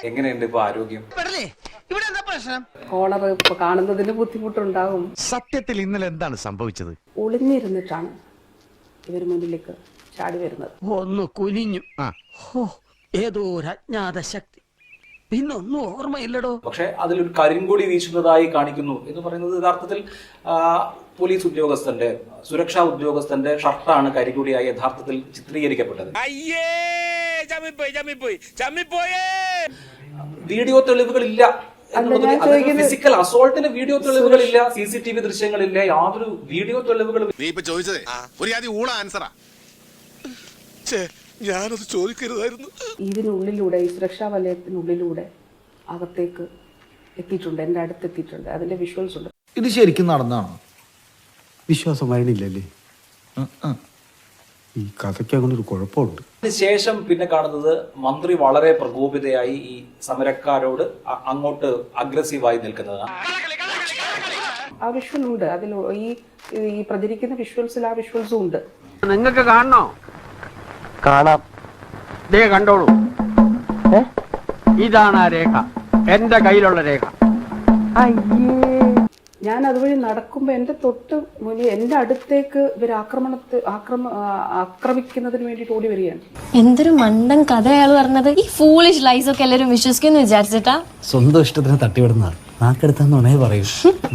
എങ്ങനെയുണ്ട് ഇപ്പൊ ആരോഗ്യം? കോളർ ഇപ്പൊ കാണുന്നതിന് ബുദ്ധിമുട്ടുണ്ടാകും. സത്യത്തിൽ ഇന്നലെ എന്താണ് സംഭവിച്ചത്? ഒളിഞ്ഞിരുന്നിട്ടാണ് ഇവർ മുന്നിലേക്ക് ചാടി വരുന്നത്. ഒന്ന് കുനിഞ്ഞു. ഏതോ ഒരു അജ്ഞാത ശക്തി, പിന്നൊന്നും ഓർമ്മയില്ലടോ. പക്ഷെ അതിലൊരു കരിങ്കൊടി വീശുന്നതായി കാണിക്കുന്നു എന്ന് പറയുന്നത് യഥാർത്ഥത്തിൽ പോലീസ് ഉദ്യോഗസ്ഥന്റെ, സുരക്ഷാ ഉദ്യോഗസ്ഥന്റെ ഷർട്ടാണ് കരിങ്കൊടിയായി യഥാർത്ഥത്തിൽ ചിത്രീകരിക്കപ്പെട്ടത്. വീഡിയോ തെളിവുകളില്ല, ഫിസിക്കൽ അസോൾട്ടിന് വീഡിയോ തെളിവുകളില്ല, CCTV ദൃശ്യങ്ങളില്ല, യാതൊരു വീഡിയോ തെളിവുകളും. നീ ഇപ്പൊ ചോദിച്ചതേ ഒരു ഊള ആൻസറാ. ഞാനത് ചോദിക്കരുതായിരുന്നു. ഇതിനുള്ളിലൂടെ, ഈ സുരക്ഷാ വലയത്തിനുള്ളിലൂടെ അകത്തേക്ക് എത്തിയിട്ടുണ്ട്, എന്റെ അടുത്ത് എത്തിയിട്ടുണ്ട്. അതിന്റെ വിഷ്വൽസ് ഉണ്ട്. ഇത് ശരിക്കും നടന്നാണോ? വിശ്വാസം വരണില്ലല്ലേ? ഈ കഥയ്ക്ക് അങ്ങനെ ഒരു കുഴപ്പമുണ്ട്. അതിനുശേഷം പിന്നെ കാണുന്നത് മന്ത്രി വളരെ പ്രകോപിതയായി ഈ സമരക്കാരോട് അങ്ങോട്ട് അഗ്രസീവായി നിൽക്കുന്നതാണ്. ആ വിഷ്വൽ ഉണ്ട് അതിൽ, ഈ പ്രചരിക്കുന്ന വിഷ്വൽസിൽ ആ വിഷ്വൽസും ഉണ്ട്. നിങ്ങൾക്ക് കാണണോ? കാണാം. ദേ കണ്ടോളൂ. ഇതാണ് ആ രേഖ, എന്റെ കയ്യിലുള്ള രേഖ. ഞാൻ അതുവഴി നടക്കുമ്പോ എന്റെ തൊട്ട് മുന്നിൽ, എന്റെ അടുത്തേക്ക് ഇവർ ആക്രമിക്കുന്നതിന് വേണ്ടിട്ട് ഓടി വരികയാണ്. എന്തൊരു മണ്ടൻ കഥ അയാൾ പറഞ്ഞത്. ഈ ഫൂളിഷ് ലൈസ് ഒക്കെ എല്ലാവരും വിശ്വസിക്കുന്നു വിചാരിച്ചിട്ടാ? സ്വന്തം ഇഷ്ടത്തിന് തട്ടിവിടുന്ന നാക്കെടുത്താന്നുണേ പറയൂ.